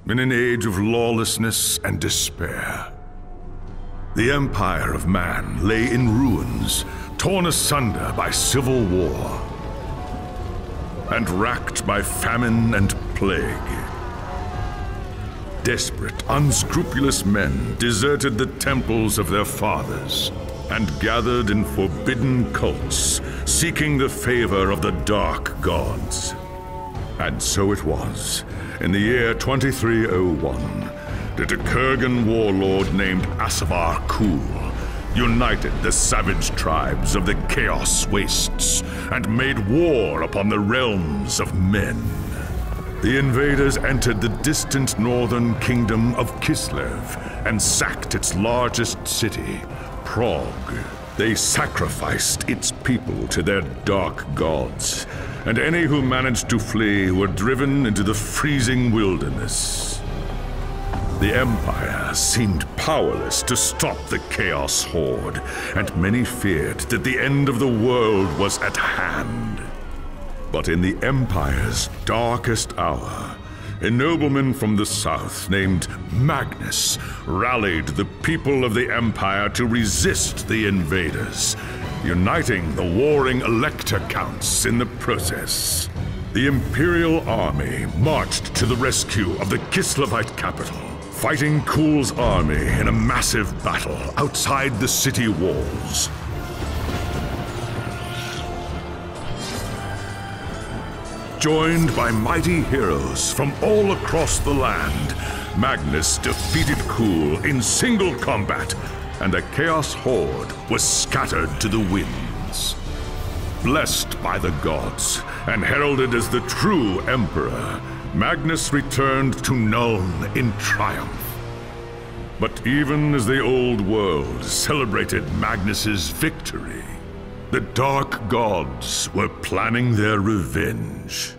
in an age of lawlessness and despair. The empire of man lay in ruins, torn asunder by civil war, and racked by famine and plague. Desperate, unscrupulous men deserted the temples of their fathers and gathered in forbidden cults, seeking the favor of the dark gods. And so it was, in the year 2301, that a Kurgan warlord named Asavar Kul united the savage tribes of the Chaos Wastes and made war upon the realms of men. The invaders entered the distant northern kingdom of Kislev and sacked its largest city, Prague. They sacrificed its people to their dark gods, and any who managed to flee were driven into the freezing wilderness. The Empire seemed powerless to stop the Chaos Horde, and many feared that the end of the world was at hand. But in the Empire's darkest hour, a nobleman from the south named Magnus rallied the people of the Empire to resist the invaders, uniting the warring Elector Counts in the process. The Imperial army marched to the rescue of the Kislevite capital, fighting Kul's army in a massive battle outside the city walls. Joined by mighty heroes from all across the land, Magnus defeated Kul in single combat, and the Chaos Horde was scattered to the winds. Blessed by the gods and heralded as the true Emperor, Magnus returned to Nuln in triumph. But even as the old world celebrated Magnus's victory, the dark gods were planning their revenge.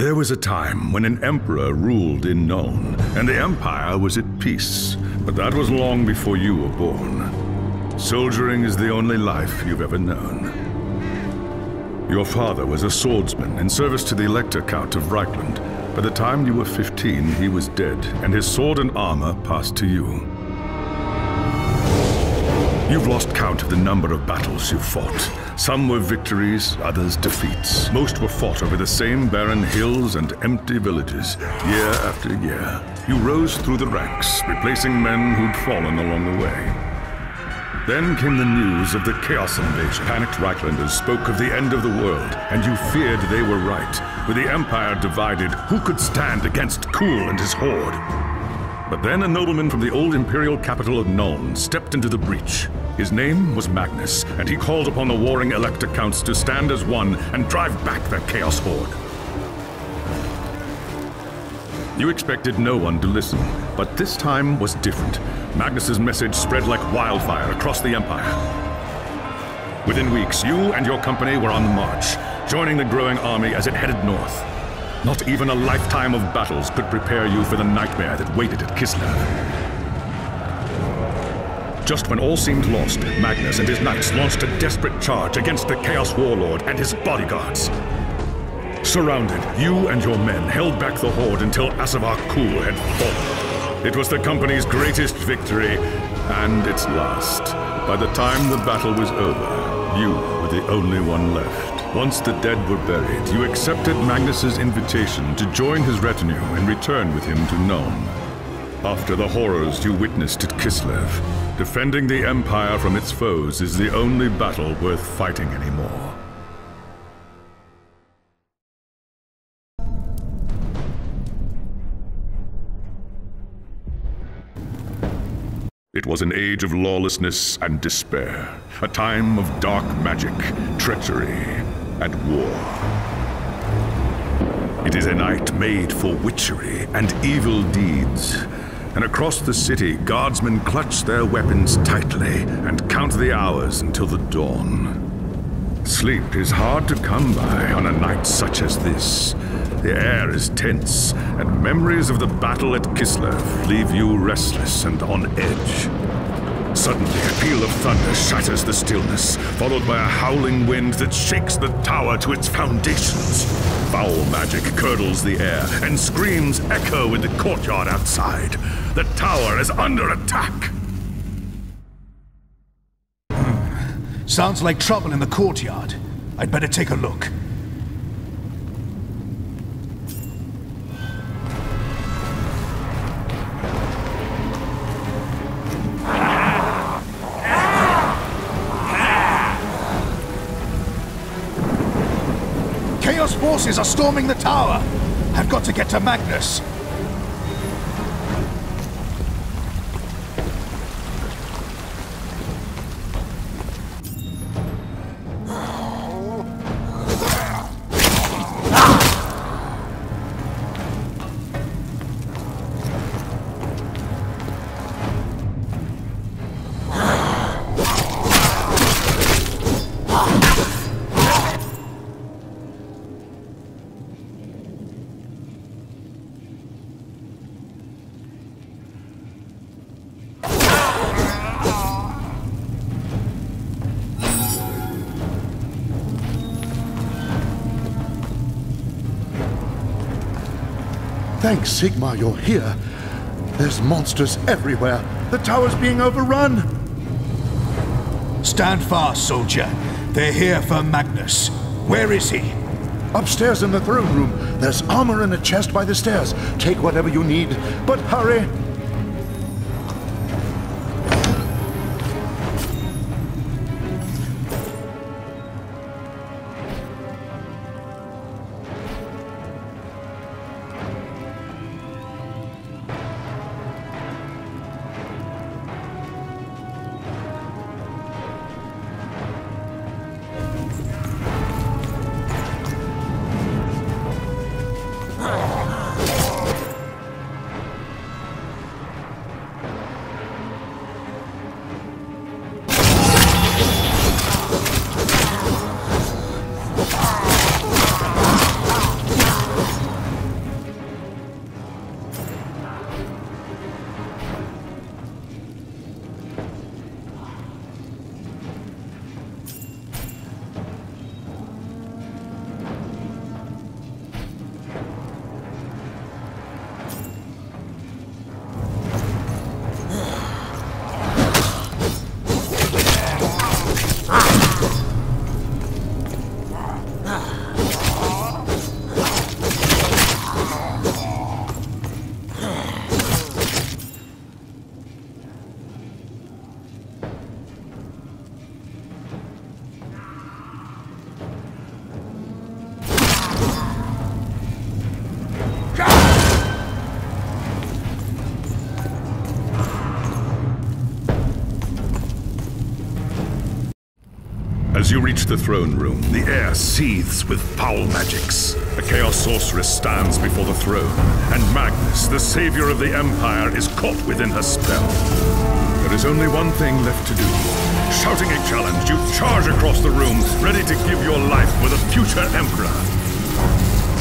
There was a time when an emperor ruled in Nuln, and the Empire was at peace. But that was long before you were born. Soldiering is the only life you've ever known. Your father was a swordsman in service to the Elector Count of Reichland. By the time you were 15, he was dead, and his sword and armor passed to you. You've lost count of the number of battles you've fought. Some were victories, others defeats. Most were fought over the same barren hills and empty villages, year after year. You rose through the ranks, replacing men who'd fallen along the way. Then came the news of the Chaos invasion. Panicked Reichlanders spoke of the end of the world, and you feared they were right. With the Empire divided, who could stand against Kul and his horde? But then a nobleman from the old imperial capital of Nuln stepped into the breach. His name was Magnus, and he called upon the warring Elector Counts to stand as one and drive back the Chaos Horde. You expected no one to listen, but this time was different. Magnus's message spread like wildfire across the Empire. Within weeks, you and your company were on the march, joining the growing army as it headed north. Not even a lifetime of battles could prepare you for the nightmare that waited at Kislev. Just when all seemed lost, Magnus and his knights launched a desperate charge against the Chaos Warlord and his bodyguards. Surrounded, you and your men held back the horde until Asavar Kul had fallen. It was the company's greatest victory, and its last. By the time the battle was over, you were the only one left. Once the dead were buried, you accepted Magnus's invitation to join his retinue and return with him to Nuln. After the horrors you witnessed at Kislev, defending the Empire from its foes is the only battle worth fighting anymore. It was an age of lawlessness and despair, a time of dark magic, treachery, and war. It is a night made for witchery and evil deeds. And across the city, guardsmen clutch their weapons tightly and count the hours until the dawn. Sleep is hard to come by on a night such as this. The air is tense, and memories of the battle at Kislev leave you restless and on edge. Suddenly, a peal of thunder shatters the stillness, followed by a howling wind that shakes the tower to its foundations. Foul magic curdles the air, and screams echo in the courtyard outside. The tower is under attack! Sounds like trouble in the courtyard. I'd better take a look. Chaos forces are storming the tower! I've got to get to Magnus! Thanks, Sigmar, you're here. There's monsters everywhere. The tower's being overrun. Stand fast, soldier. They're here for Magnus. Where is he? Upstairs in the throne room. There's armor in a chest by the stairs. Take whatever you need, but hurry. As you reach the throne room, the air seethes with foul magics. A Chaos Sorceress stands before the throne, and Magnus, the savior of the Empire, is caught within her spell. There is only one thing left to do. Shouting a challenge, you charge across the room, ready to give your life for the future Emperor.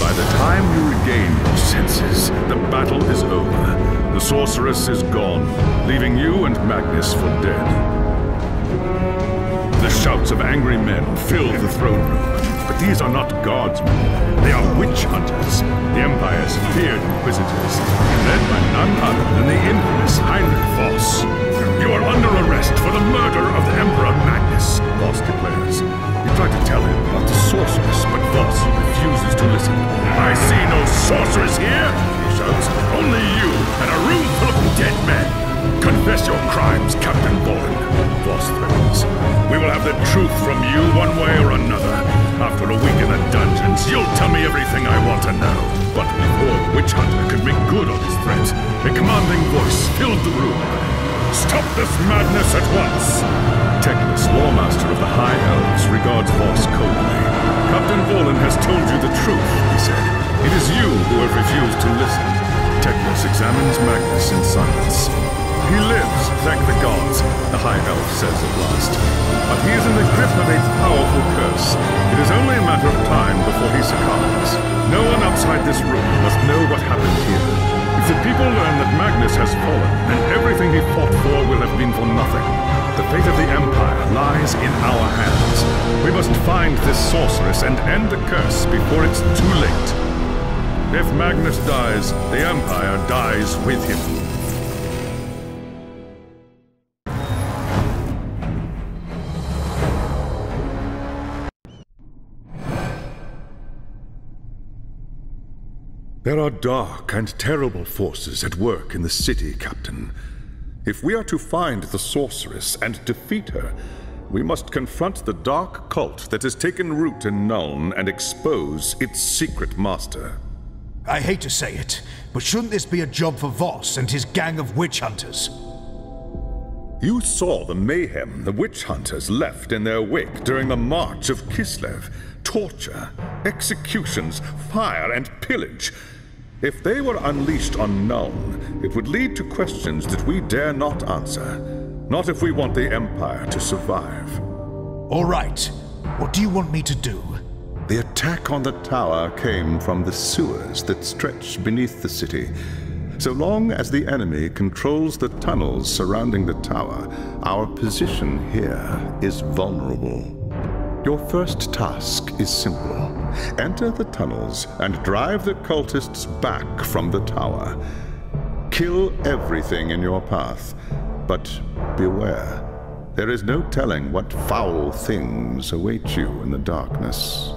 By the time you regain your senses, the battle is over. The Sorceress is gone, leaving you and Magnus for dead. The shouts of angry men fill the throne room, but these are not guardsmen. They are witch hunters, the Empire's feared inquisitors, led by none other than the infamous Heinrich Voss. You are under arrest for the murder of the Emperor Magnus, Voss declares. You try to tell him about the sorceress, but Voss refuses to listen. I see no sorceress here, he shouts. Only you and a room full of dead men. Confess your crimes, Captain Boren, Voss threatens. We will have the truth from you one way or another. After a week in the dungeons, you'll tell me everything I want to know. But before the witch hunter could make good on his threats, a commanding voice filled the room. Stop this madness at once! Teclis, Lawmaster of the High Elves, regards Voss coldly. Captain Vorlon has told you the truth, he said. It is you who have refused to listen. Teclis examines Magnus in silence. He lives, thank the gods, the High Elf says at last. But he is in the grip of a powerful curse. It is only a matter of time before he succumbs. No one outside this room must know what happened here. If the people learn that Magnus has fallen, then everything he fought for will have been for nothing. The fate of the Empire lies in our hands. We must find this sorceress and end the curse before it's too late. If Magnus dies, the Empire dies with him. There are dark and terrible forces at work in the city, Captain. If we are to find the sorceress and defeat her, we must confront the dark cult that has taken root in Nuln and expose its secret master. I hate to say it, but shouldn't this be a job for Voss and his gang of witch hunters? You saw the mayhem the witch hunters left in their wake during the March of Kislev. Torture, executions, fire, and pillage. If they were unleashed on Nuln, it would lead to questions that we dare not answer. Not if we want the Empire to survive. All right. What do you want me to do? The attack on the tower came from the sewers that stretch beneath the city. So long as the enemy controls the tunnels surrounding the tower, our position here is vulnerable. Your first task is simple. Enter the tunnels and drive the cultists back from the tower. Kill everything in your path, but beware. There is no telling what foul things await you in the darkness.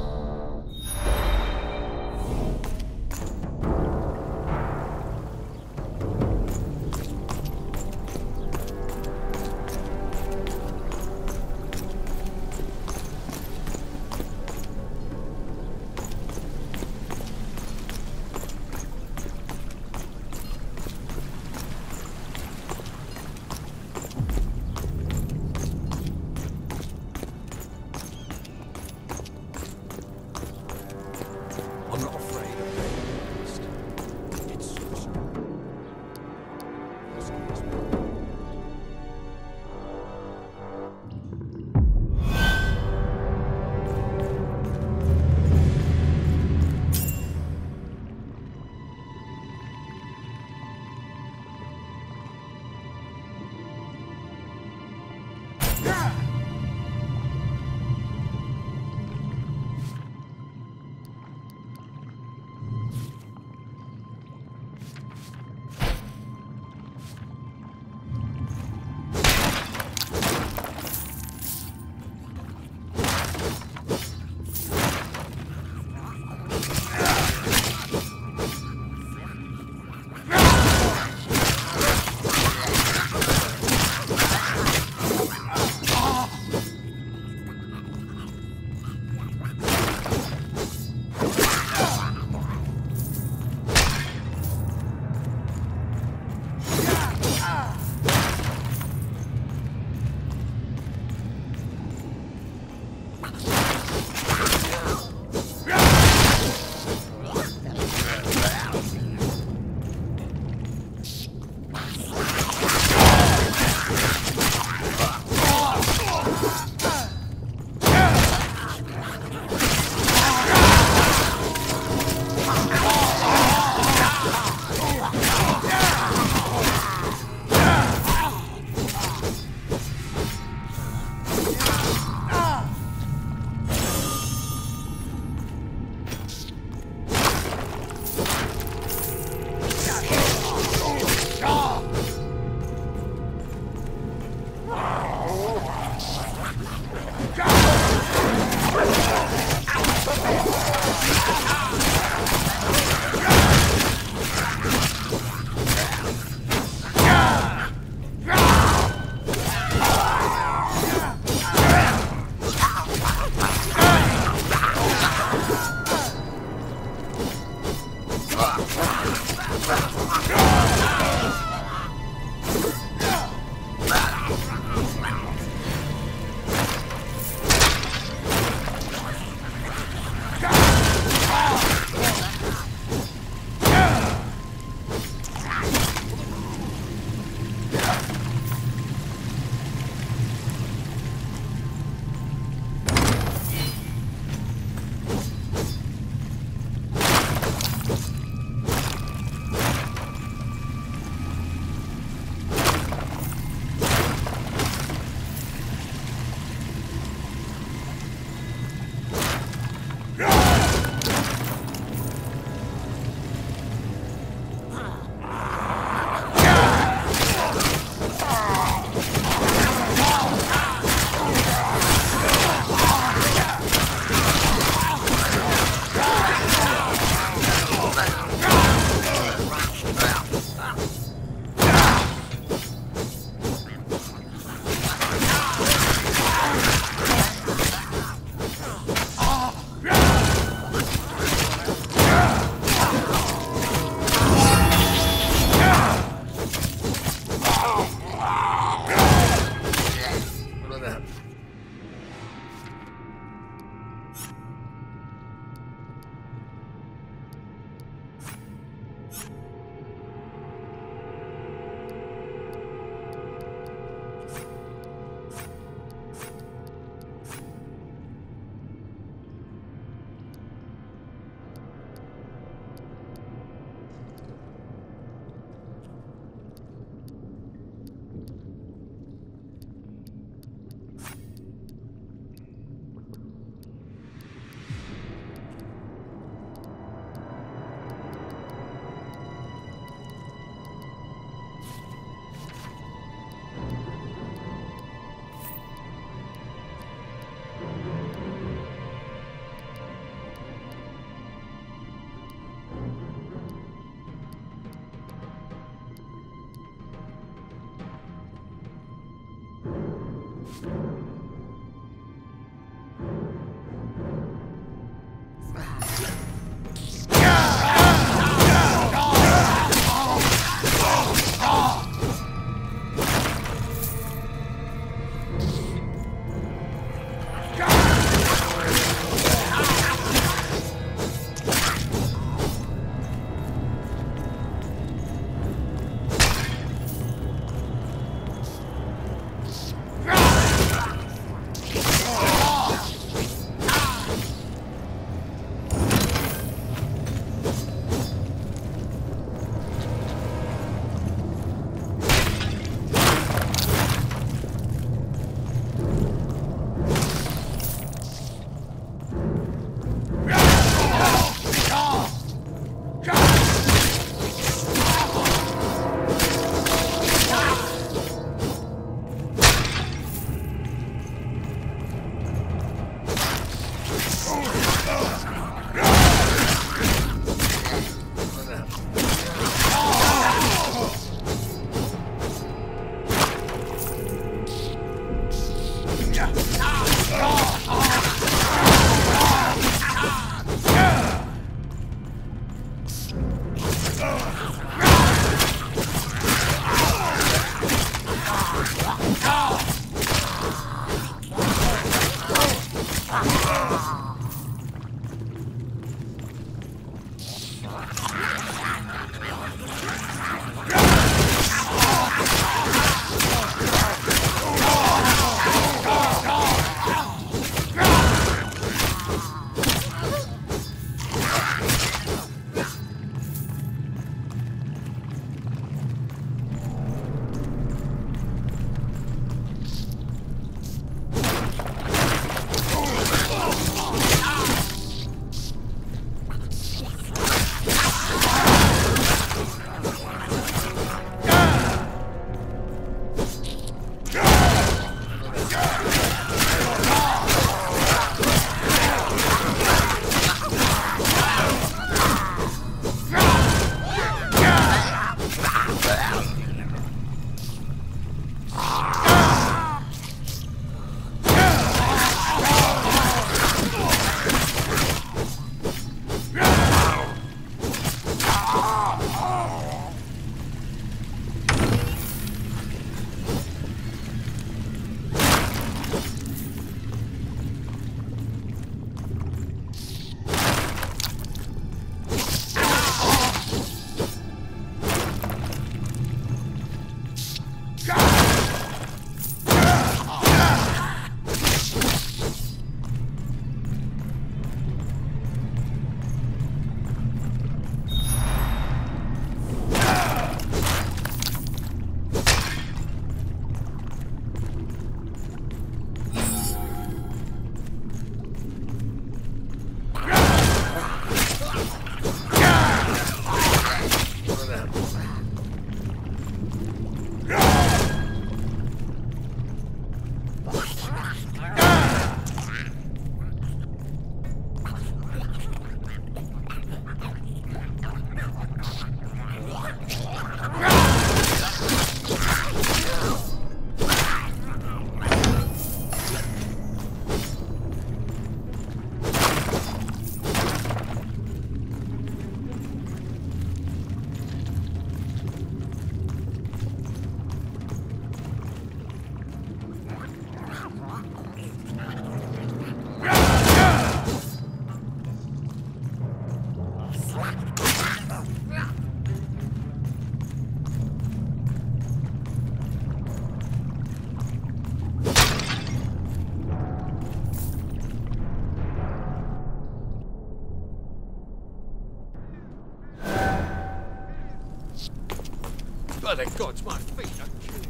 the gods, my feet are killing.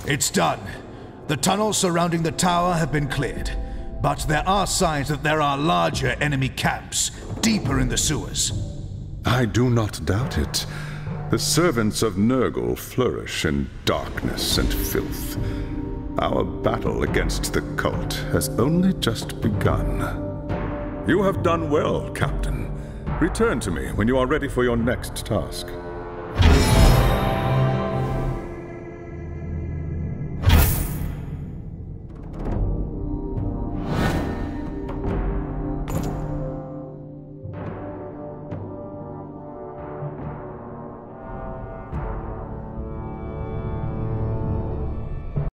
It's done. The tunnels surrounding the tower have been cleared. But there are signs that there are larger enemy camps, deeper in the sewers. I do not doubt it. The servants of Nurgle flourish in darkness and filth. Our battle against the cult has only just begun. You have done well, Captain. Return to me when you are ready for your next task.